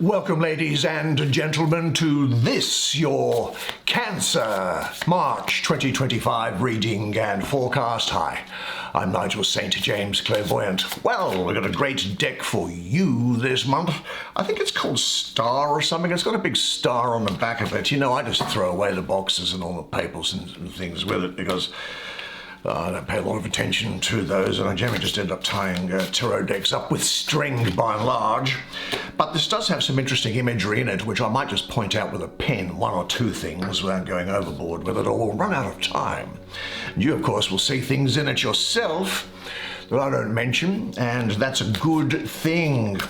Welcome, ladies and gentlemen, to this, your Cancer March 2025 reading and forecast. Hi, I'm Nigel Saint James, Clairvoyant. Well, we've got a great deck for you this month. I think it's called Star or something. It's got a big star on the back of it. You know, I just throw away the boxes and all the papers and things with it because I don't pay a lot of attention to those, and I generally just end up tying tarot decks up with string by and large. But this does have some interesting imagery in it, which I might just point out with a pen, one or two things, without going overboard with it, or we'll run out of time. And you, of course, will see things in it yourself that I don't mention, and that's a good thing.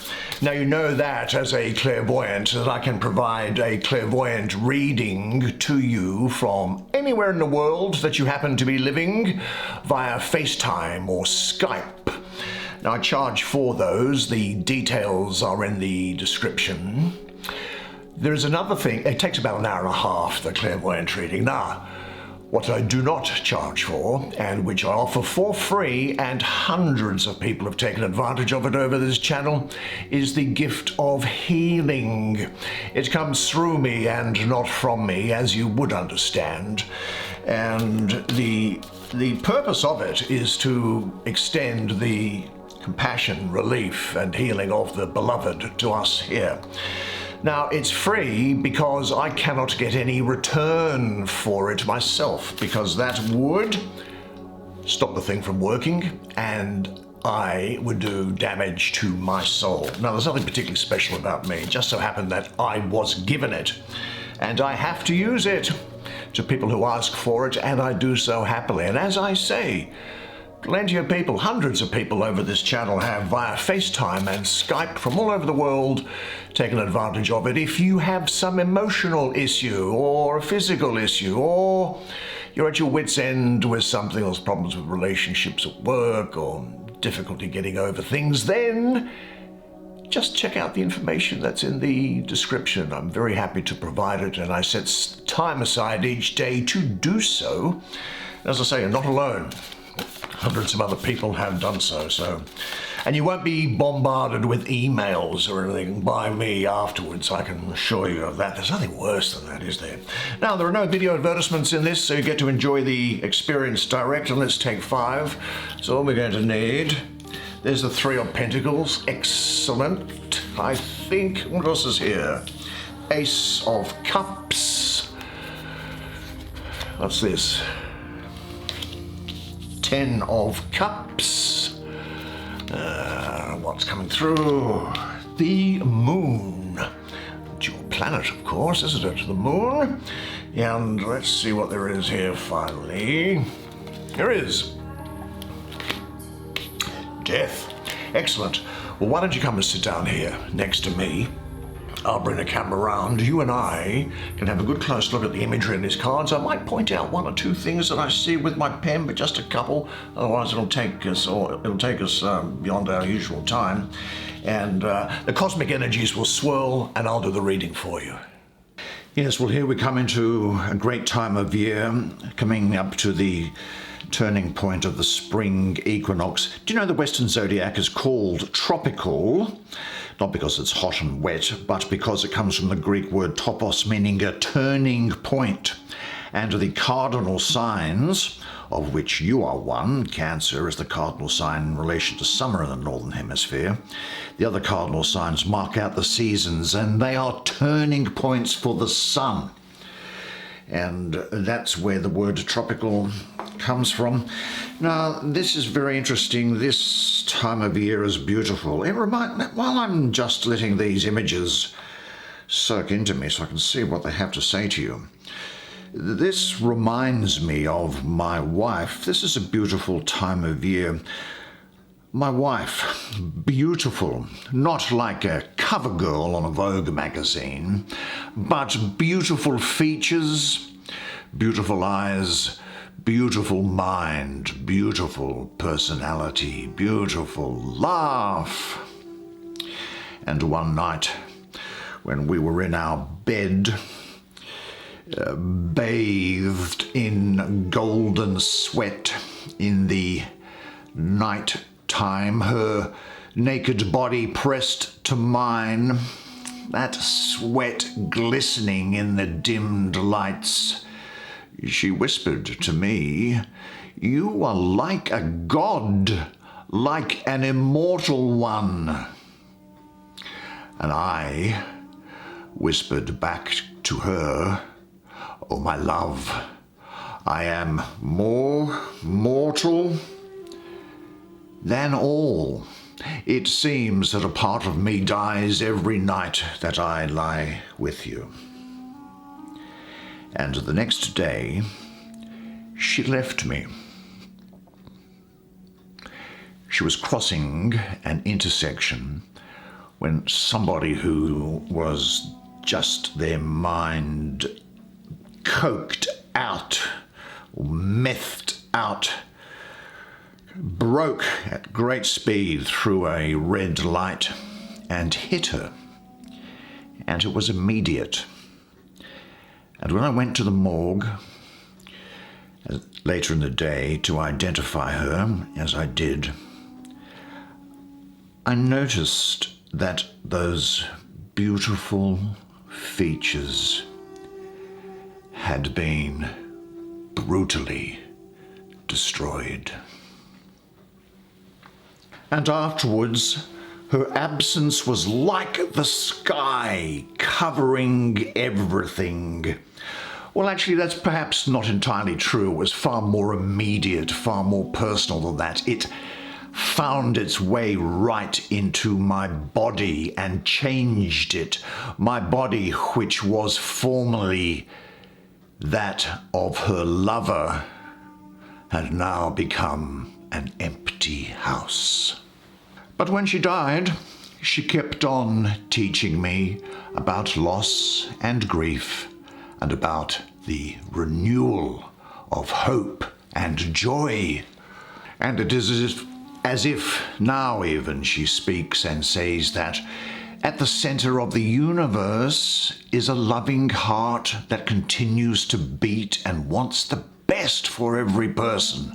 Now, you know that as a clairvoyant, that I can provide a clairvoyant reading to you from anywhere in the world that you happen to be living via FaceTime or Skype. Now, I charge for those. The details are in the description. There's another thing. It takes about an hour and a half, the clairvoyant reading. Now, what I do not charge for, and which I offer for free, and hundreds of people have taken advantage of it over this channel, is the gift of healing. It comes through me and not from me, as you would understand. And the purpose of it is to extend the compassion, relief, and healing of the beloved to us here. Now, it's free because I cannot get any return for it myself, because that would stop the thing from working and I would do damage to my soul. Now, there's nothing particularly special about me. It just so happened that I was given it and I have to use it to people who ask for it, and I do so happily. And as I say, plenty of people, hundreds of people over this channel have via FaceTime and Skype from all over the world taken advantage of it. If you have some emotional issue or a physical issue, or you're at your wit's end with something, or problems with relationships at work, or difficulty getting over things, then just check out the information that's in the description. I'm very happy to provide it, and I set time aside each day to do so. As I say, I'm not alone. Hundreds of other people have done so. And you won't be bombarded with emails or anything by me afterwards, I can assure you of that. There's nothing worse than that, is there? Now, there are no video advertisements in this, so you get to enjoy the experience direct, and let's take 5. So all we're going to need, there's the 3 of Pentacles, excellent. I think, what else is here? Ace of Cups. What's this? 10 of Cups. What's coming through? The Moon. It's your planet, of course, isn't it? The Moon. And let's see what there is here finally. There is Death. Excellent. Well, why don't you come and sit down here next to me? I'll bring the camera around. You and I can have a good close look at the imagery in these cards. I might point out 1 or 2 things that I see with my pen, but just a couple. Otherwise, it'll take us beyond our usual time. And the cosmic energies will swirl, and I'll do the reading for you. Yes, well, here we come into a great time of year, coming up to the turning point of the spring equinox. Do you know the Western zodiac is called tropical? Not because it's hot and wet, but because it comes from the Greek word topos, meaning a turning point. And the cardinal signs, of which you are one, Cancer is the cardinal sign in relation to summer in the Northern Hemisphere. The other cardinal signs mark out the seasons, and they are turning points for the sun. And that's where the word tropical comes from. Now, this is very interesting. This time of year is beautiful. While I'm just letting these images soak into me so I can see what they have to say to you, this reminds me of my wife. This is a beautiful time of year. My wife, beautiful, not like a cover girl on a Vogue magazine, but beautiful features, beautiful eyes, beautiful mind, beautiful personality, beautiful laugh. And one night, when we were in our bed, bathed in golden sweat in the night time, her naked body pressed to mine, that sweat glistening in the dimmed lights. She whispered to me, "You are like a god, like an immortal one." And I whispered back to her, "Oh, my love, I am more mortal than all. It seems that a part of me dies every night that I lie with you." And the next day, she left me. She was crossing an intersection when somebody who was just their mind coked out, methed out, broke at great speed through a red light and hit her. And it was immediate. And when I went to the morgue later in the day to identify her, as I did, I noticed that those beautiful features had been brutally destroyed. And afterwards, her absence was like the sky covering everything. Well, actually, that's perhaps not entirely true. It was far more immediate, far more personal than that. It found its way right into my body and changed it. My body, which was formerly that of her lover, had now become an empty house. But when she died, she kept on teaching me about loss and grief and about the renewal of hope and joy. And it is as if now even she speaks and says that at the center of the universe is a loving heart that continues to beat and wants the best for every person.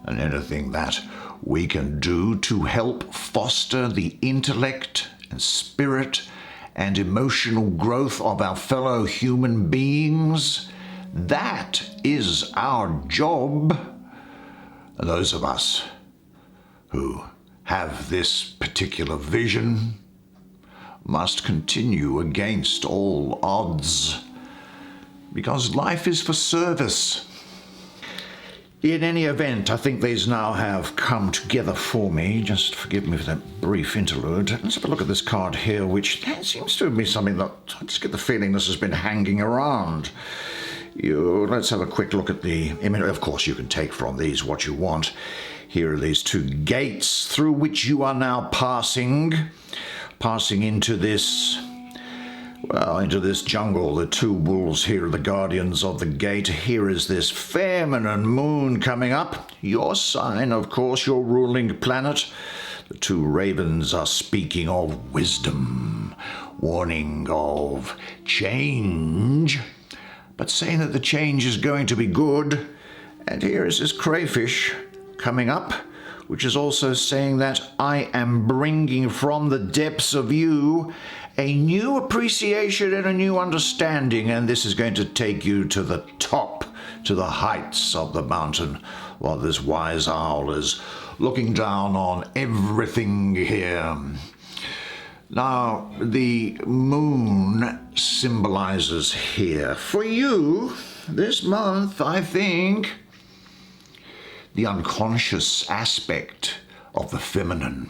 And anything that we can do to help foster the intellect and spirit and emotional growth of our fellow human beings, that is our job. And those of us who have this particular vision must continue against all odds, because life is for service. In any event, I think these now have come together for me. Just forgive me for that brief interlude. Let's have a look at this card here, which seems to be something that I just get the feeling this has been hanging around. Let's have a quick look at the image. Of course, you can take from these what you want. Here are these two gates through which you are now passing into this jungle. The two wolves here are the guardians of the gate. Here is this feminine moon coming up. Your sign, of course, your ruling planet. The two ravens are speaking of wisdom, warning of change, but saying that the change is going to be good. And here is this crayfish coming up, which is also saying that I am bringing from the depths of you a new appreciation and a new understanding, and this is going to take you to the top, to the heights of the mountain, while this wise owl is looking down on everything here. Now, the moon symbolizes here, for you, this month, I think, the unconscious aspect of the feminine.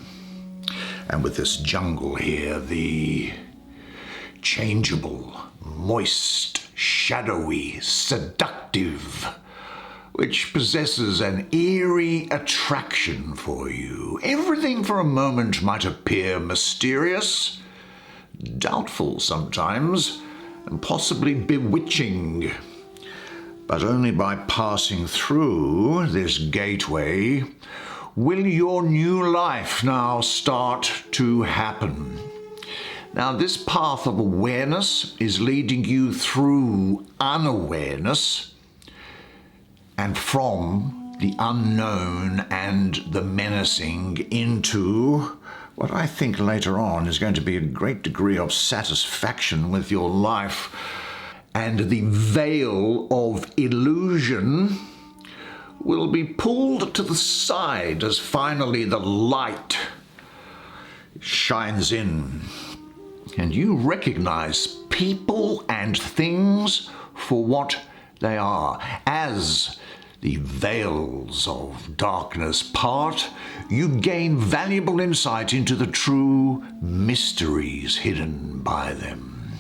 And with this jungle here, the changeable, moist, shadowy, seductive, which possesses an eerie attraction for you. Everything for a moment might appear mysterious, doubtful sometimes, and possibly bewitching. But only by passing through this gateway will your new life now start to happen. Now, this path of awareness is leading you through unawareness and from the unknown and the menacing into, what I think later on is going to be a great degree of satisfaction with your life, and the veil of illusion will be pulled to the side as finally the light shines in, and you recognize people and things for what they are. As the veils of darkness part, you gain valuable insight into the true mysteries hidden by them.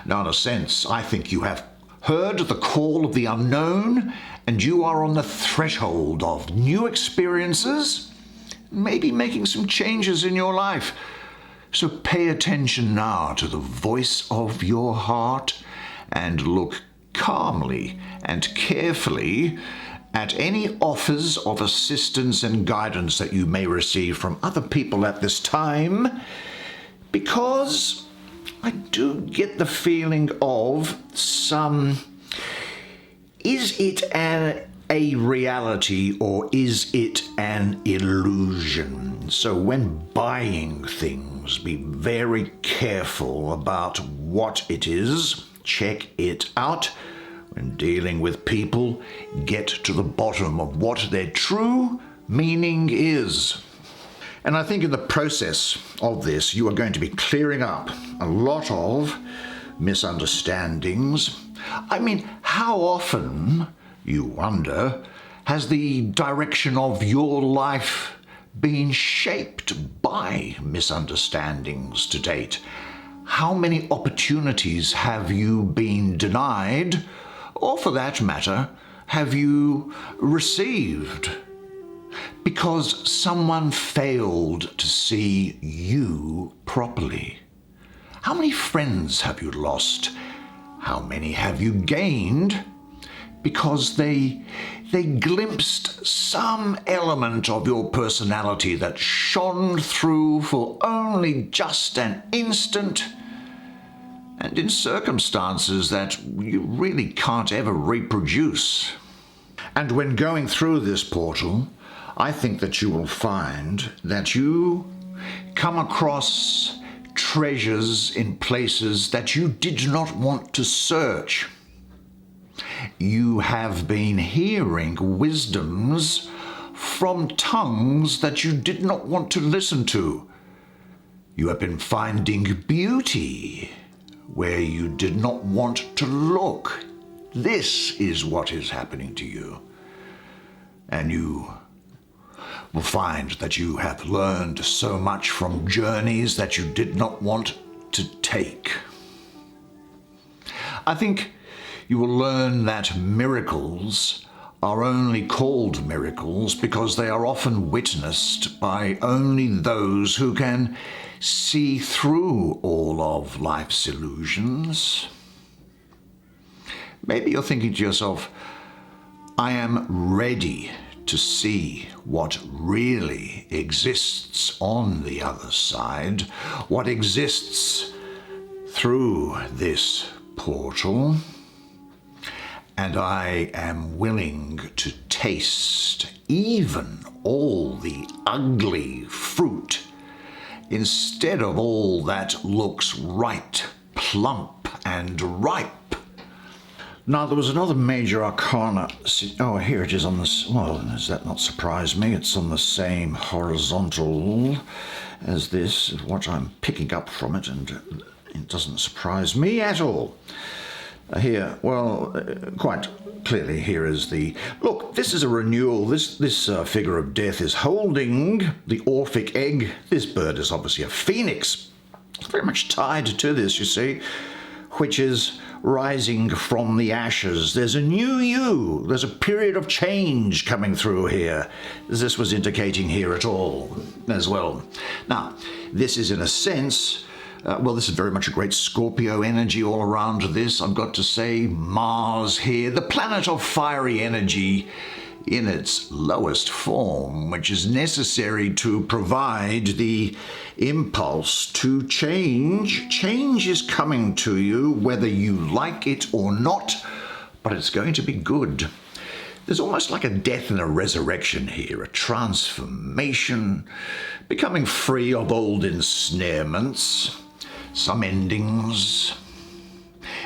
Now, in a sense, I think you have heard the call of the unknown, and you are on the threshold of new experiences, maybe making some changes in your life. So pay attention now to the voice of your heart and look calmly and carefully at any offers of assistance and guidance that you may receive from other people at this time, because I do get the feeling of some, is it a reality or is it an illusion? So when buying things, be very careful about what it is. Check it out. When dealing with people, get to the bottom of what their true meaning is. And I think in the process of this, you are going to be clearing up a lot of misunderstandings. I mean, how often, you wonder, has the direction of your life been shaped by misunderstandings to date? How many opportunities have you been denied, or for that matter, have you received because someone failed to see you properly? How many friends have you lost? How many have you gained because they glimpsed some element of your personality that shone through for only just an instant, and in circumstances that you really can't ever reproduce? And when going through this portal, I think that you will find that you come across treasures in places that you did not want to search. You have been hearing wisdoms from tongues that you did not want to listen to. You have been finding beauty where you did not want to look. This is what is happening to you. And you will find that you have learned so much from journeys that you did not want to take. I think you will learn that miracles are only called miracles because they are often witnessed by only those who can see through all of life's illusions. Maybe you're thinking to yourself, I am ready to see what really exists on the other side, what exists through this portal, and I am willing to taste even all the ugly fruit instead of all that looks right, plump, and ripe. Now, there was another major arcana. Oh, here it is on this. Well, does that not surprise me? It's on the same horizontal as this, what I'm picking up from it, and it doesn't surprise me at all. Here, well, quite clearly here is the... Look, this is a renewal. This figure of death is holding the Orphic egg. This bird is obviously a phoenix. It's very much tied to this, you see, which is rising from the ashes. There's a new you. There's a period of change coming through here, as this was indicating here at all as well. Now, this is in a sense, this is very much a great Scorpio energy all around this. I've got to say, Mars here, the planet of fiery energy in its lowest form, which is necessary to provide the impulse to change. Change is coming to you, whether you like it or not, but it's going to be good. There's almost like a death and a resurrection here, a transformation, becoming free of old ensnarements, some endings,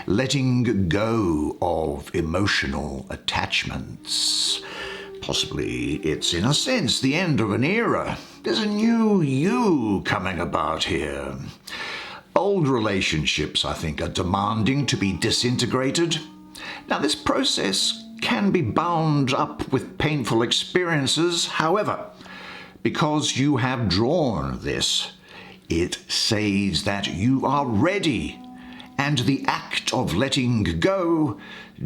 letting go of emotional attachments. Possibly it's, in a sense, the end of an era. There's a new you coming about here. Old relationships, I think, are demanding to be disintegrated. Now, this process can be bound up with painful experiences. However, because you have drawn this, it says that you are ready. And the act of letting go,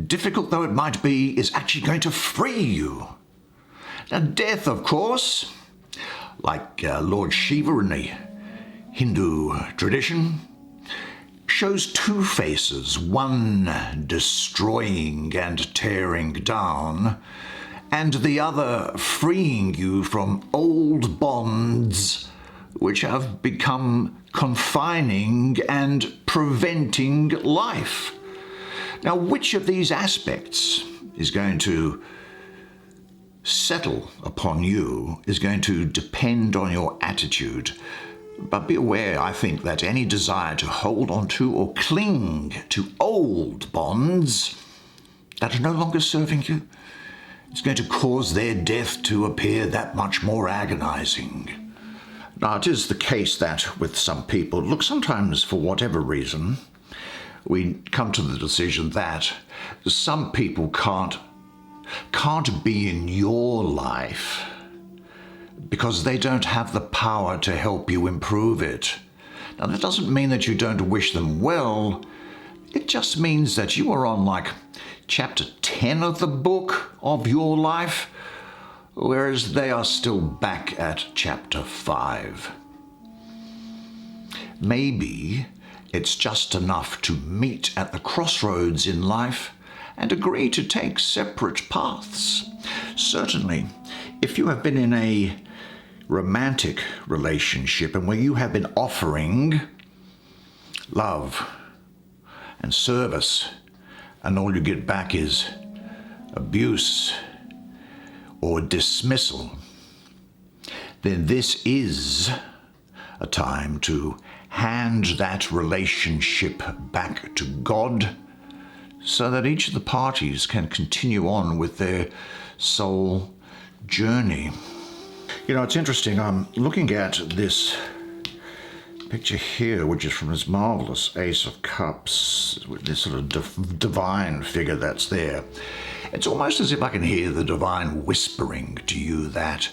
difficult though it might be, is actually going to free you. Now, death, of course, like Lord Shiva in the Hindu tradition, shows two faces, one destroying and tearing down, and the other freeing you from old bonds which have become confining and preventing life. Now, which of these aspects is going to settle upon you is going to depend on your attitude. But be aware, I think, that any desire to hold on to or cling to old bonds that are no longer serving you is going to cause their death to appear that much more agonizing. Now, it is the case that with some people, look, sometimes for whatever reason, we come to the decision that some people can't be in your life because they don't have the power to help you improve it. Now, that doesn't mean that you don't wish them well. It just means that you are on like chapter 10 of the book of your life, whereas they are still back at chapter 5. Maybe it's just enough to meet at the crossroads in life and agree to take separate paths. Certainly, if you have been in a romantic relationship and where you have been offering love and service and all you get back is abuse or dismissal, then this is a time to hand that relationship back to God so that each of the parties can continue on with their soul journey. You know, it's interesting. I'm looking at this picture here, which is from this marvelous Ace of Cups, with this sort of divine figure that's there. It's almost as if I can hear the divine whispering to you that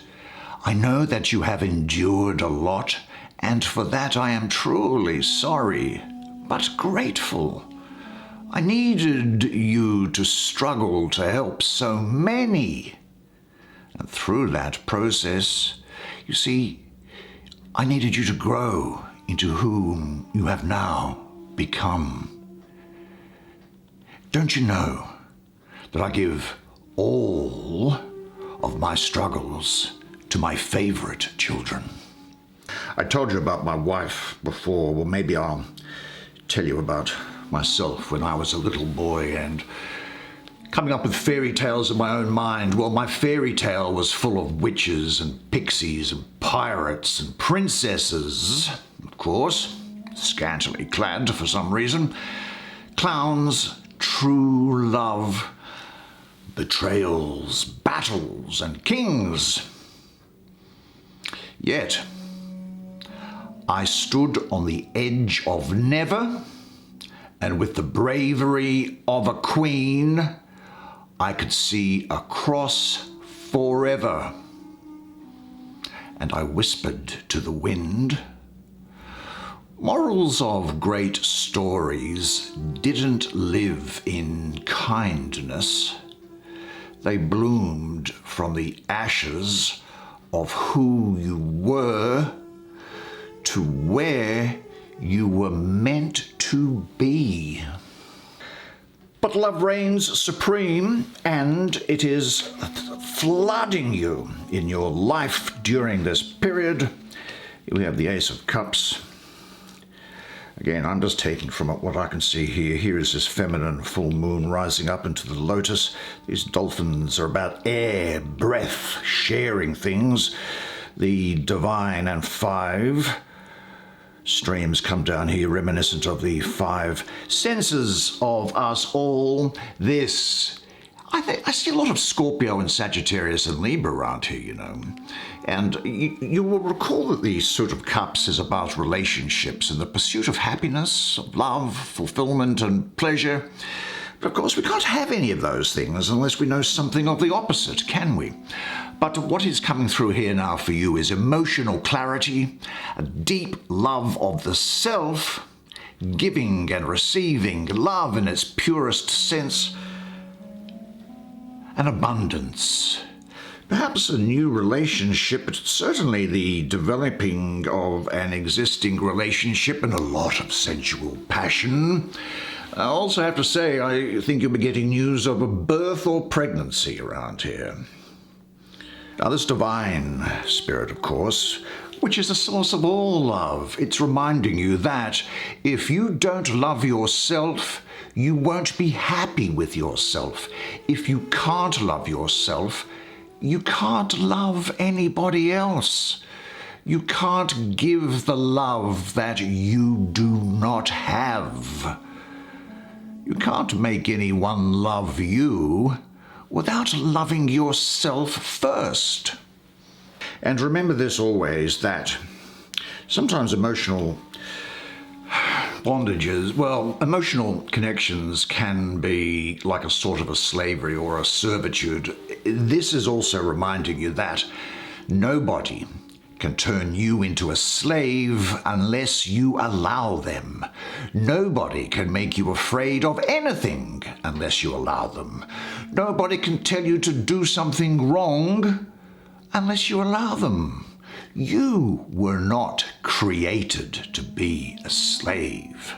I know that you have endured a lot, and for that I am truly sorry, but grateful. I needed you to struggle to help so many. And through that process, you see, I needed you to grow into whom you have now become. Don't you know that I give all of my struggles to my favorite children? I told you about my wife before. Well, maybe I'll tell you about myself when I was a little boy and coming up with fairy tales in my own mind. Well, my fairy tale was full of witches and pixies and pirates and princesses, of course, scantily clad for some reason, clowns, true love, betrayals, battles, and kings. Yet, I stood on the edge of never, and with the bravery of a queen, I could see across forever. And I whispered to the wind, morals of great stories didn't live in kindness. They bloomed from the ashes of who you were to where you were meant to be. But love reigns supreme, and it is flooding you in your life during this period. We have the Ace of Cups. Again, I'm just taking from it what I can see here. Here is this feminine full moon rising up into the lotus. These dolphins are about air, breath, sharing things. The divine and 5 streams come down here, reminiscent of the 5 senses of us all. This, I see a lot of Scorpio and Sagittarius and Libra around here, you know. And you will recall that the Suit of Cups is about relationships and the pursuit of happiness, of love, fulfillment and pleasure. But of course we can't have any of those things unless we know something of the opposite, can we? But what is coming through here now for you is emotional clarity, a deep love of the self, giving and receiving, love in its purest sense, and abundance. Perhaps a new relationship, but certainly the developing of an existing relationship and a lot of sensual passion. I also have to say, I think you'll be getting news of a birth or pregnancy around here. Now, this divine spirit, of course, which is the source of all love, it's reminding you that if you don't love yourself, you won't be happy with yourself. If you can't love yourself, you can't love anybody else. You can't give the love that you do not have. You can't make anyone love you without loving yourself first. And remember this always, that sometimes emotional bondages, well, emotional connections can be like a sort of a slavery or a servitude. This is also reminding you that nobody can turn you into a slave unless you allow them. Nobody can make you afraid of anything unless you allow them. Nobody can tell you to do something wrong unless you allow them. You were not created to be a slave.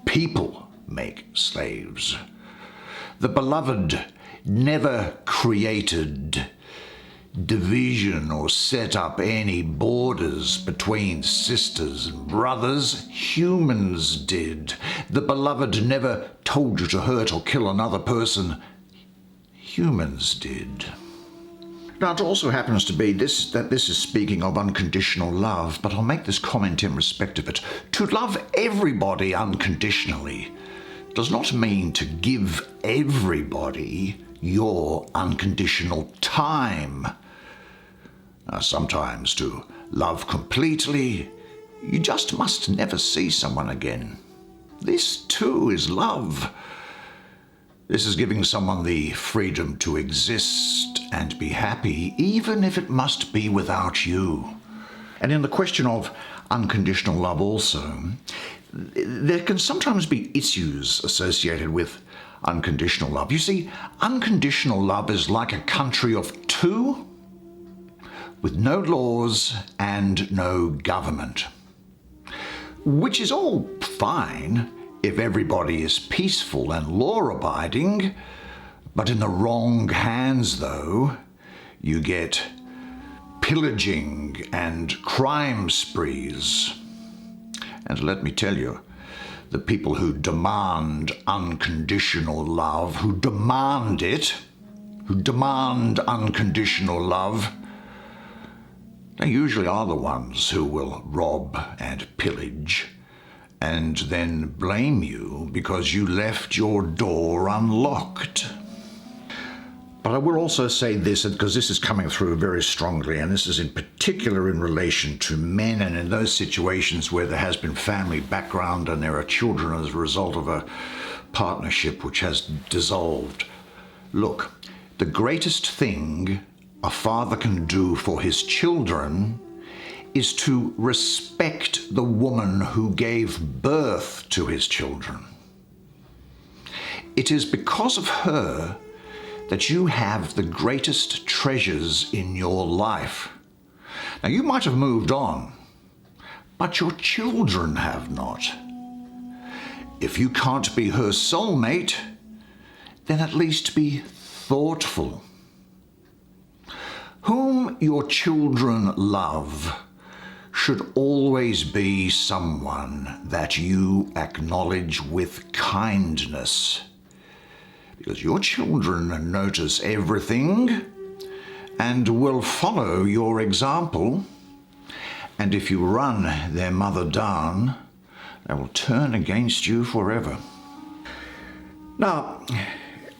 People make slaves. The beloved never created division or set up any borders between sisters and brothers. Humans did. The beloved never told you to hurt or kill another person. Humans did. Now, it also happens to be that this is speaking of unconditional love, but I'll make this comment in respect of it. To love everybody unconditionally does not mean to give everybody your unconditional time. Now, sometimes to love completely, you just must never see someone again. This too is love. This is giving someone the freedom to exist and be happy, even if it must be without you. And in the question of unconditional love also, there can sometimes be issues associated with unconditional love. You see, unconditional love is like a country of two with no laws and no government, which is all fine if everybody is peaceful and law-abiding. But in the wrong hands, though, you get pillaging and crime sprees. And let me tell you, the people who demand unconditional love, who demand it, who demand unconditional love, they usually are the ones who will rob and pillage and then blame you because you left your door unlocked. But I will also say this, because this is coming through very strongly, and this is in particular in relation to men and in those situations where there has been family background and there are children as a result of a partnership which has dissolved. Look, the greatest thing a father can do for his children is to respect the woman who gave birth to his children. It is because of her that you have the greatest treasures in your life. Now, you might have moved on, but your children have not. If you can't be her soulmate, then at least be thoughtful. Whom your children love should always be someone that you acknowledge with kindness. Because your children notice everything and will follow your example. And if you run their mother down, they will turn against you forever. Now,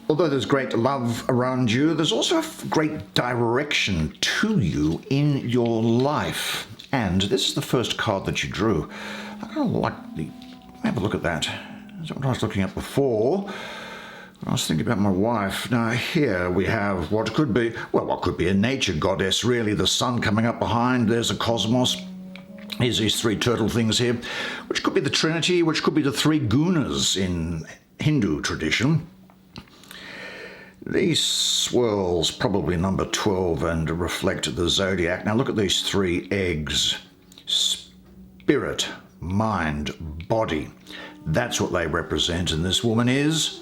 although there's great love around you, there's also a great direction to you in your life. And this is the first card that you drew. I don't like have a look at that. That's what I was looking at before. I was thinking about my wife. Now here we have what could be a nature goddess, really. The sun coming up behind, there's a cosmos. Here's these three turtle things here, which could be the Trinity, which could be the three gunas in Hindu tradition. These swirls probably number 12 and reflect the zodiac. Now look at these three eggs. Spirit, mind, body. That's what they represent, and this woman is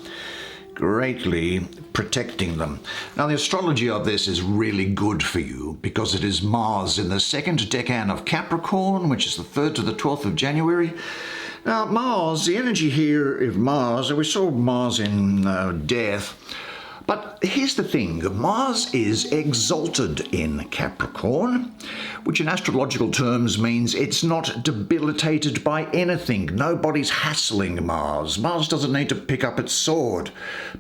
greatly protecting them. Now the astrology of this is really good for you because it is Mars in the second decan of Capricorn, which is the 3rd to the 12th of January. Now Mars, the energy here of Mars, we saw Mars in death. But here's the thing, Mars is exalted in Capricorn, which in astrological terms means it's not debilitated by anything. Nobody's hassling Mars. Mars doesn't need to pick up its sword,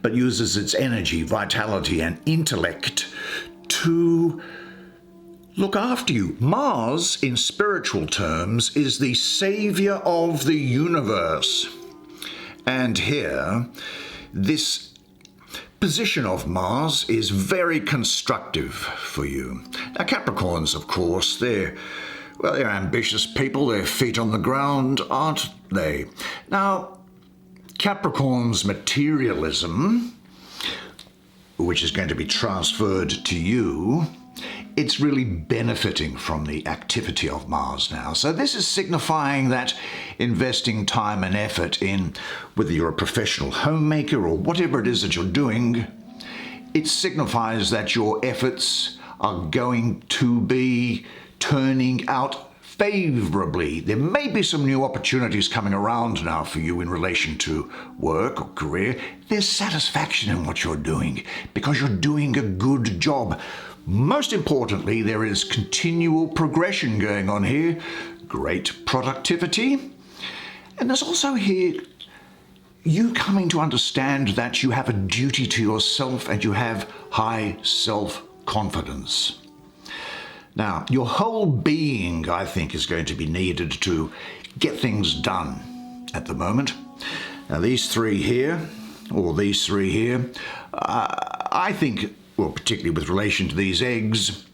but uses its energy, vitality, and intellect to look after you. Mars, in spiritual terms, is the savior of the universe. And here, this position of Mars is very constructive for you. Now Capricorns, of course, they're ambitious people, they're feet on the ground, aren't they? Now, Capricorn's materialism, which is going to be transferred to you, it's really benefiting from the activity of Mars now. So this is signifying that investing time and effort in, whether you're a professional homemaker or whatever it is that you're doing, it signifies that your efforts are going to be turning out favorably. There may be some new opportunities coming around now for you in relation to work or career. There's satisfaction in what you're doing because you're doing a good job. Most importantly, there is continual progression going on here, great productivity, and there's also here you coming to understand that you have a duty to yourself and you have high self-confidence. Now, your whole being, I think, is going to be needed to get things done at the moment. Now, these three here, I think, well, particularly with relation to these eggs,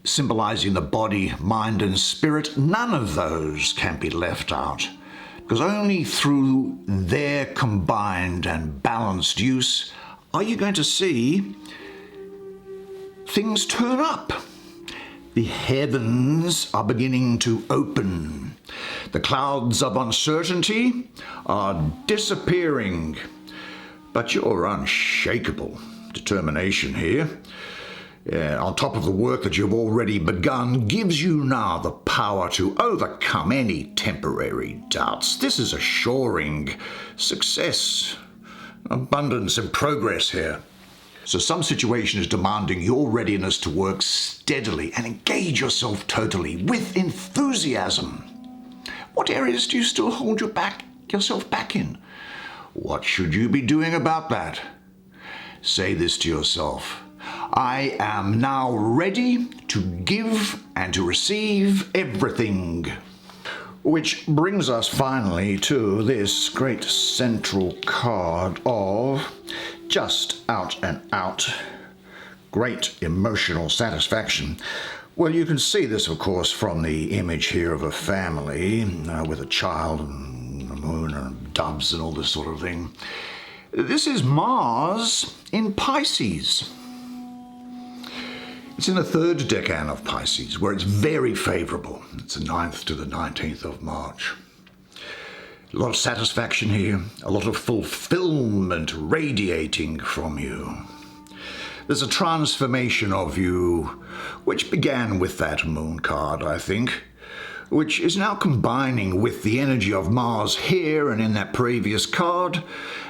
symbolizing the body, mind, and spirit, none of those can be left out. Because only through their combined and balanced use are you going to see things turn up. The heavens are beginning to open. The clouds of uncertainty are disappearing. But your unshakable determination here, on top of the work that you've already begun, gives you now the power to overcome any temporary doubts. This is assuring success, abundance, and progress here. So some situation is demanding your readiness to work steadily and engage yourself totally with enthusiasm. What areas do you still hold yourself back in? What should you be doing about that? Say this to yourself: I am now ready to give and to receive everything. Which brings us finally to this great central card of just out and out great emotional satisfaction. Well, you can see this, of course, from the image here of a family with a child and the moon and doves and all this sort of thing. This is Mars in Pisces. It's in the 3rd decan of Pisces, where it's very favorable. It's the 9th to the 19th of March. A lot of satisfaction here, a lot of fulfillment radiating from you. There's a transformation of you, which began with that moon card, I think, which is now combining with the energy of Mars here and in that previous card,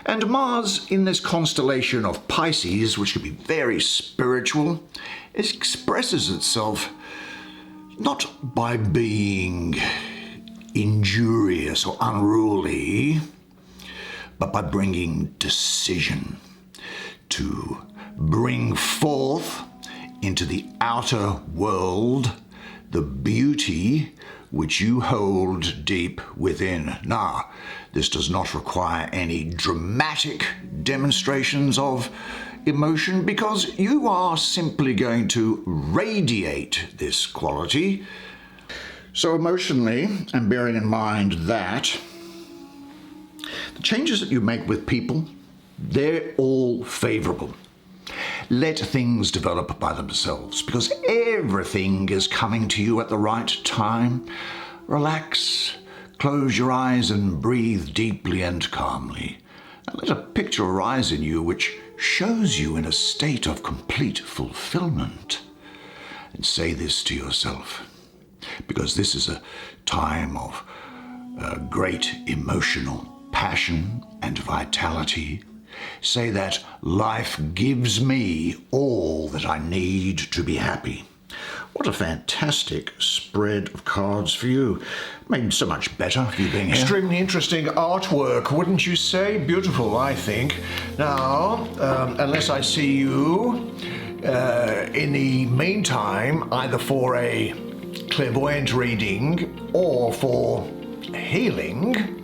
and Mars in this constellation of Pisces, which could be very spiritual. It expresses itself not by being injurious or unruly, but by bringing decision to bring forth into the outer world the beauty which you hold deep within. Now, this does not require any dramatic demonstrations of emotion, because you are simply going to radiate this quality. So emotionally, and bearing in mind that the changes that you make with people, they're all favorable. Let things develop by themselves, because everything is coming to you at the right time. Relax, close your eyes and breathe deeply and calmly. And let a picture arise in you which shows you in a state of complete fulfillment. And say this to yourself, because this is a time of great emotional passion and vitality. Say that life gives me all that I need to be happy. What a fantastic spread of cards for you. Made so much better for you being here. Extremely interesting artwork, wouldn't you say? Beautiful, I think. Now, unless I see you in the meantime, either for a clairvoyant reading or for healing,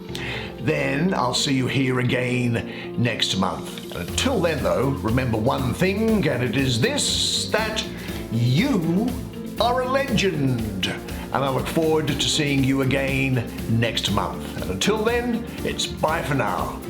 then I'll see you here again next month. Until then, though, remember one thing, and it is this, that you are a legend. And I look forward to seeing you again next month. And until then, it's bye for now.